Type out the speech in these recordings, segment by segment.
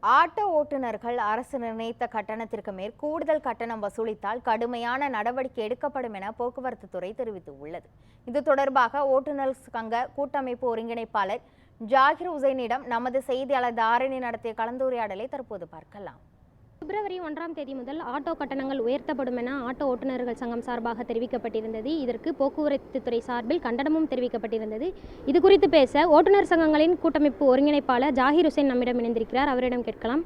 Auto ஓட்டுநர்கள் அரசு நிர்ணயித்த கட்டணத்திற்கு மேல் கூடுதல் கட்டணம் வசூலித்தால் கடுமையான நடவடிக்கை எடுக்கப்படும் என போக்குவரத்து துறை தெரிவித்துள்ளது. இது தொடர்பாக ஓட்டுநர் சங்க கூட்டமைப்பு ஒருங்கிணைப்பாளர் ஜாகிர் உசைனிடம் நமது செய்தியாளர் தாரிணி நடத்திய கலந்துரையாடலை தற்போது பார்க்கலாம். பிப்ரவரி 1ஆம் தேதி முதல் ஆட்டோ கட்டணங்கள் உயர்த்தப்படும் என ஆட்டோ ஓட்டுநர்கள் சங்கம் சார்பாக தெரிவிக்கப்பட்டிருந்தது. இதற்கு போக்குவரத்து துறை சார்பில் கண்டனமும் தெரிவிக்கப்பட்டிருந்தது. இது குறித்து பேச ஓட்டுநர் சங்கங்களின் கூட்டமைப்பு ஒருங்கிணைப்பாளர் ஜாகிர் உசைன் நம்மிடம் இணைந்திருக்கிறார். அவரிடம் கேட்கலாம்.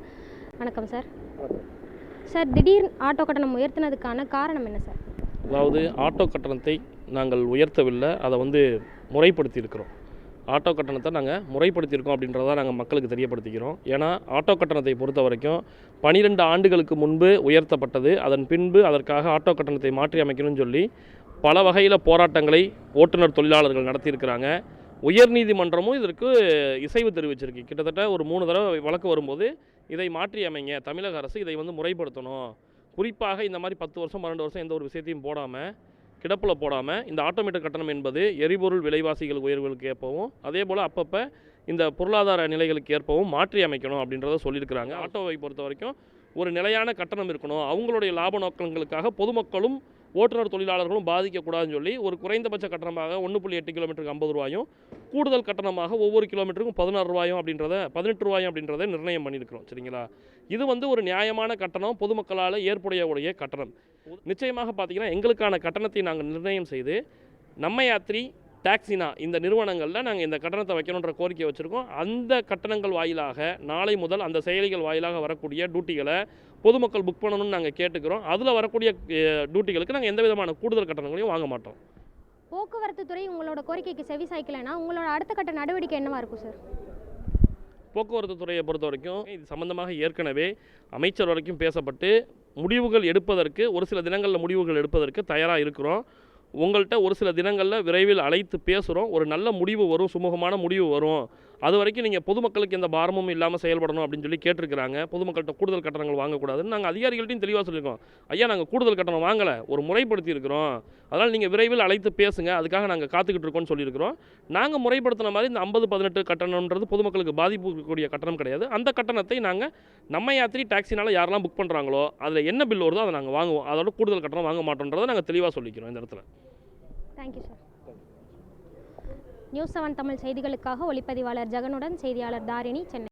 வணக்கம் சார். சார், திடீர் ஆட்டோ கட்டணம் உயர்த்தினதுக்கான காரணம் என்ன சார்? அதாவது ஆட்டோ கட்டணத்தை நாங்கள் உயர்த்தவில்லை, அதை முறைப்படுத்தியிருக்கிறோம். ஆட்டோ கட்டணத்தை நாங்கள் முறைப்படுத்தியிருக்கோம் அப்படின்றத நாங்கள் மக்களுக்கு தெரியப்படுத்திக்கிறோம். ஏன்னா ஆட்டோ கட்டணத்தை பொறுத்த வரைக்கும் 12 ஆண்டுகளுக்கு முன்பு உயர்த்தப்பட்டது. அதன் பின்பு அதற்காக ஆட்டோ கட்டணத்தை மாற்றி அமைக்கணும்னு சொல்லி பல வகையில் போராட்டங்களை ஓட்டுநர் தொழிலாளர்கள் நடத்தியிருக்கிறாங்க. உயர்நீதிமன்றமும் இதற்கு இசைவு தெரிவிச்சிருக்கு. கிட்டத்தட்ட ஒரு 3 தடவை வழக்கு வரும்போது இதை மாற்றி அமைங்க, தமிழக அரசு இதை முறைப்படுத்தணும். குறிப்பாக இந்த மாதிரி 10 வருஷம் 12 வருஷம் எந்த ஒரு விஷயத்தையும் கிடப்பில் போடாமல் இந்த ஆட்டோமேட்டிக் கட்டணம் என்பது எரிபொருள் விலைவாசிகள் உயர்வுகளுக்கு ஏற்பவும் அதே போல் அப்பப்போ இந்த பொருளாதார நிலைகளுக்கு ஏற்பவும் மாற்றி அமைக்கணும் அப்படின்றத சொல்லியிருக்கிறாங்க. ஆட்டோவை பொறுத்த வரைக்கும் ஒரு நிலையான கட்டணம் இருக்கணும். அவங்களுடைய லாப நோக்கங்களுக்காக பொதுமக்களும் ஓட்டுநர் தொழிலாளர்களும் பாதிக்கக்கூடாதுன்னு சொல்லி ஒரு குறைந்தபட்ச கட்டணமாக 1.8 கிலோமீட்டருக்கு 50 ரூபாயும், கூடுதல் கட்டணமாக ஒவ்வொரு கிலோமீட்டருக்கும் 16 ரூபாயும் அப்படின்றத 18 ரூபாயும் அப்படின்றத நிர்ணயம் பண்ணியிருக்கிறோம். சரிங்களா? இது ஒரு நியாயமான கட்டணம், பொதுமக்களால் ஏற்புடைய கட்டணம். நிச்சயமாக பார்த்தீங்கன்னா எங்களுக்கான கட்டணத்தை நாங்கள் நிர்ணயம் செய்து நம்ம யாத்திரி, டாக்ஸினா இந்த நிறுவனங்களில் நாங்கள் இந்த கட்டணத்தை வைக்கணுன்ற கோரிக்கை வச்சுருக்கோம். அந்த கட்டணங்கள் வாயிலாக நாளை முதல் அந்த செயலிகள் வாயிலாக வரக்கூடிய டியூட்டிகளை பொதுமக்கள் புக் பண்ணணும்னு நாங்கள் கேட்டுக்கிறோம். அதில் வரக்கூடிய டியூட்டிகளுக்கு நாங்கள் எந்த விதமான கூடுதல் கட்டணங்களையும் வாங்க மாட்டோம். போக்குவரத்து துறை உங்களோட கோரிக்கைக்கு செவி சாய்க்கலைன்னா உங்களோட அடுத்த கட்ட நடவடிக்கை என்னவா இருக்கும் சார்? போக்குவரத்து துறையை பொறுத்த வரைக்கும் இது சம்பந்தமாக ஏற்கனவே அமைச்சர் வரைக்கும் பேசப்பட்டு முடிவுகள் எடுப்பதற்கு ஒரு சில தினங்களில் முடிவுகள் எடுப்பதற்கு தயாராக இருக்கிறோம். உங்கள்கிட்ட ஒரு சில தினங்களில் விரைவில் அழைத்து பேசுகிறோம். ஒரு நல்ல முடிவு வரும், சுமூகமான முடிவு வரும். அது வரைக்கும் நீங்கள் பொதுமக்களுக்கு எந்த பாரமும் இல்லாமல் செயல்படணும் அப்படின்னு சொல்லி கேட்டிருக்கிறாங்க. பொதுமக்கள்கிட்ட கூடுதல் கட்டணங்கள் வாங்கக்கூடாதுன்னு நாங்கள் அதிகாரிகள்ட்டையும் தெளிவாக சொல்லியிருக்கோம். ஐயா, நாங்கள் கூடுதல் கட்டணம் வாங்கலை, ஒரு முறைப்படுத்தி இருக்கிறோம். அதனால் நீங்கள் விரைவில் அழைத்து பேசுங்க, அதுக்காக நாங்கள் காத்துக்கிட்டு இருக்கோம்னு சொல்லியிருக்கிறோம். நாங்கள் முறைப்படுத்தின மாதிரி இந்த 50-18 கட்டணம்ன்றது பொதுமக்களுக்கு பாதிப்புக்கூடிய கட்டணம் கிடையாது. அந்த கட்டணத்தை நாங்கள் நம்ம யாத்திரி, டாக்ஸினால் யாரெல்லாம் புக் பண்ணுறாங்களோ அதில் என்ன பில் வருதோ அதை நாங்கள் வாங்குவோம். அதோட கூடுதல் கட்டணம் வாங்க மாட்டோன்றதை நாங்கள் தெளிவாக சொல்லிக்கிறோம் இந்த இடத்துல. Thank you sir. நியூஸ் 7 தமிழ் செய்திகளுக்காக ஒளிப்பதிவாளர் ஜெகனுடன் செய்தியாளர் தாரிணி, சென்னை.